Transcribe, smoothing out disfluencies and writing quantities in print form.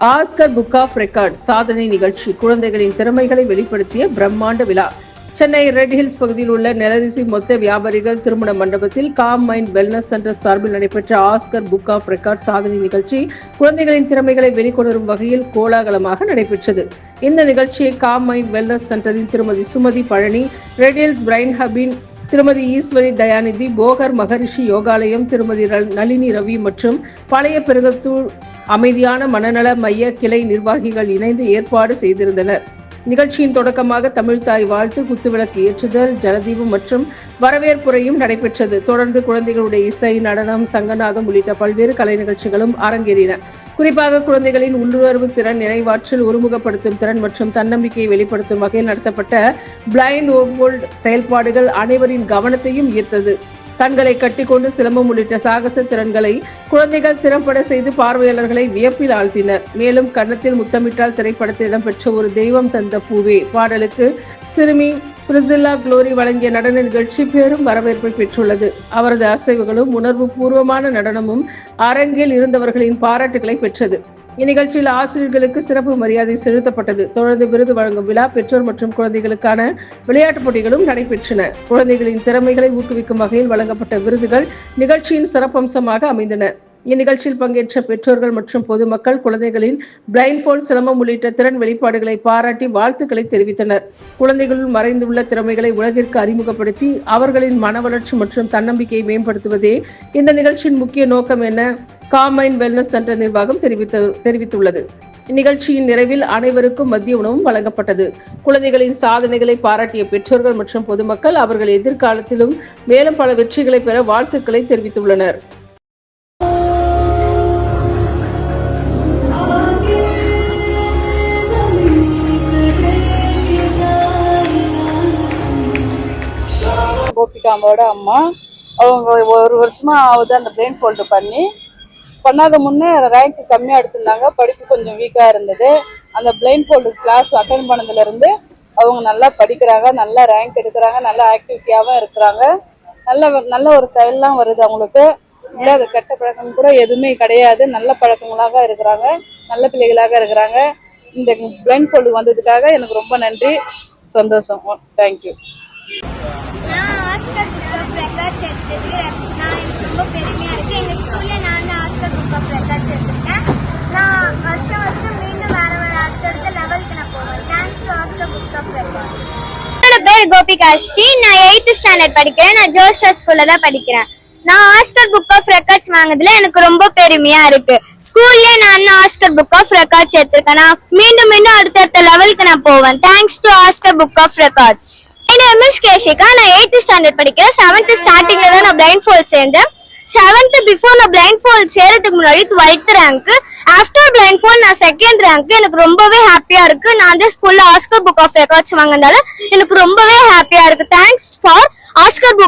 Oscar book of record சாதனை நிகழ்ச்சி குழந்தைகளின் திறமைகளை வெளிப்படுத்திய பிரம்மாண்ட விழா. சென்னை ரெட் ஹில்ஸ் பகுதியில் உள்ள நெலரிசி மொத்த வியாபாரிகள் திருமண மண்டபத்தில் காம் மைண்ட் வெல்னஸ் சென்டர் சார்பில் நடைபெற்ற ஆஸ்கர் புக் ஆஃப் ரெக்கார்ட் சாதனை நிகழ்ச்சி குழந்தைகளின் திறமைகளை வெளிக்கொணரும் வகையில் கோலாகலமாக நடைபெற்றது. இந்த நிகழ்ச்சியை காம் மைண்ட் வெல்னஸ் சென்டரின் திருமதி Sumathi Palani, red hills brain ஹபின் திருமதி ஈஸ்வரி தயாநிதி, போகர் மகரிஷி யோகாலயம் திருமதி நளினி ரவி மற்றும் பழைய பெருகத்தூர் அமைதியான மனநல மைய கிளை நிர்வாகிகள் இணைந்து ஏற்பாடு செய்திருந்தனர். நிகழ்ச்சியின் தொடக்கமாக தமிழ்தாய் வாழ்த்து, குத்துவிளக்கு ஏற்றுதல், ஜலதீபம் மற்றும் வரவேற்புரையும் நடைபெற்றது. தொடர்ந்து குழந்தைகளுடைய இசை, நடனம், சங்கநாதம் உள்ளிட்ட பல்வேறு கலை நிகழ்ச்சிகளும் அரங்கேறின. குறிப்பாக குழந்தைகளின் உள்ளுணர்வு திறன், நினைவாற்றல், ஒருமுகப்படுத்தும் திறன் மற்றும் தன்னம்பிக்கையை வெளிப்படுத்தும் வகையில் நடத்தப்பட்ட பிளைண்ட் ஓவர்வேர்ல்ட் செயல்பாடுகள் அனைவரின் கவனத்தையும் ஈர்த்தது. கண்களை கட்டிக்கொண்டு சிலம்பம் உள்ளிட்ட சாகச திறன்களை குழந்தைகள் திறம்பட செய்து பார்வையாளர்களை வியப்பில் ஆழ்த்தினர். மேலும் கன்னத்தில் முத்தமிட்டால் திரைப்படத்தில் இடம்பெற்ற ஒரு தெய்வம் தந்த பூவே பாடலுக்கு சிறுமி பிரிசில்லா குளோரி வழங்கிய நடன நிகழ்ச்சி பெரும் வரவேற்பை பெற்றுள்ளது. அவரது அசைவுகளும் உணர்வு பூர்வமான நடனமும் அரங்கில் இருந்தவர்களின் பாராட்டுகளை பெற்றது. இந்நிகழ்ச்சியில் ஆசிரியர்களுக்கு சிறப்பு மரியாதை செலுத்தப்பட்டது. தொடர்ந்து விருது வழங்கும் விழா, பெற்றோர் மற்றும் குழந்தைகளுக்கான விளையாட்டுப் போட்டிகளும் நடைபெற்றன. குழந்தைகளின் திறமைகளை ஊக்குவிக்கும் வகையில் வழங்கப்பட்ட விருதுகள் நிகழ்ச்சியின் சிறப்பம்சமாக அமைந்தன. இந்நிகழ்ச்சியில் பங்கேற்ற பெற்றோர்கள் மற்றும் பொதுமக்கள் குழந்தைகளின் பிளைண்ட்ஃபோல்ட், சிலம்பம் உள்ளிட்ட திறன் வெளிப்பாடுகளை பாராட்டி வாழ்த்துக்களை தெரிவித்தனர். குழந்தைகளுள் மறைந்துள்ள திறமைகளை உலகிற்கு அறிமுகப்படுத்தி அவர்களின் மன வளர்ச்சி மற்றும் தன்னம்பிக்கையை மேம்படுத்துவதே இந்த நிகழ்ச்சியின் முக்கிய நோக்கம் என காம் மைண்ட் வெல்னஸ் சென்டர் நிர்வாகம் தெரிவித்துள்ளது. இந்நிகழ்ச்சியின் நிறைவில் அனைவருக்கும் மதிய உணவும் வழங்கப்பட்டது. குழந்தைகளின் சாதனைகளை பாராட்டிய பெற்றோர்கள் மற்றும் பொதுமக்கள் அவர்கள் எதிர்காலத்திலும் மேலும் பல வெற்றிகளை பெற வாழ்த்துக்களை தெரிவித்துள்ளனர். கோபிகாம்போட அம்மா அவங்க ஒரு வருஷமா ஆகுது அந்த பிரெயின் ஃபோல்டு பண்ணாத முன்னே ரேங்க் கம்மியாக எடுத்திருந்தாங்க. படிப்பு கொஞ்சம் வீக்காக இருந்தது. அந்த பிரெயின் ஃபோல்டு கிளாஸ் அட்டன் பண்ணதுல இருந்து அவங்க நல்லா படிக்கிறாங்க, நல்லா ரேங்க் எடுக்கிறாங்க, நல்லா ஆக்டிவிட்டியாகவும் இருக்கிறாங்க. நல்ல ஒரு செயல்லாம் வருது அவங்களுக்கு. இல்லாத கெட்ட பழக்கம் கூட எதுவுமே கிடையாது. நல்ல பழக்கங்களாக இருக்கிறாங்க, நல்ல பிள்ளைகளாக இருக்கிறாங்க. இந்த பிரெயின் ஃபோல்டு வந்ததுக்காக எனக்கு ரொம்ப நன்றி, சந்தோஷம். தேங்க்யூ. நான் ஆஸ்கர் புக் ஆஃப் ரெக்கார்ட்ஸ் எடுத்துருக்கேன். எனக்கு ரொம்ப பெருமையா இருக்கு. எங்க ஸ்கூல்ல நான் ஆஸ்கர் புக் ஆஃப் ரெக்கார்ட்ஸ் எடுத்துருக்கேன். நான் வருஷம் மீண்டும் வேற அடுத்தடுத்த லெவலுக்கு நான் போவேன். Thanks to Oscar books of records. என்னோட பேர் கோபிகா ஸ்ரீ. நான் 8th ஸ்டாண்டர்ட் படிக்கிறேன். நான் ஜோஷா ஸ்கூல்ல தான் படிக்கிறேன். நான் ஆஸ்கர் புக் ஆஃப் ரெக்கார்ட்ஸ் வாங்குறதுல எனக்கு ரொம்ப பெருமையா இருக்கு. ஸ்கூல்ல நான் ஆஸ்கர் புக் ஆஃப் ரெக்கார்ட்ஸ் எடுத்திருக்கேன். நான் மீண்டும் அடுத்தடுத்த லெவலுக்கு நான் போவேன். Thanks to Oscar book of records. Miss Keshika. நான் 8th ஸ்டாண்டர்ட் படிக்கிறேன். 7th ஸ்டார்டிங்ல தான் நான் பிளைண்ட் ஃபோல்ட் சேர்ந்தேன். 7th பிஃபோர் நான் பிளைண்ட் ஃபோல்ட் சேர்றதுக்கு முன்னாடி 12th rank. After blind fold நான் 2nd ரேங்க். எனக்கு ரொம்பவே ஹாப்பியா இருக்கு. நான் அந்த ஸ்கூல்ல ஆஸ்கர் புக் ஆஃப் ரெக்கார்ட்ஸ் வாங்கினதால எனக்கு ரொம்பவே ஹாப்பியா இருக்கு. Thanks for Oscar book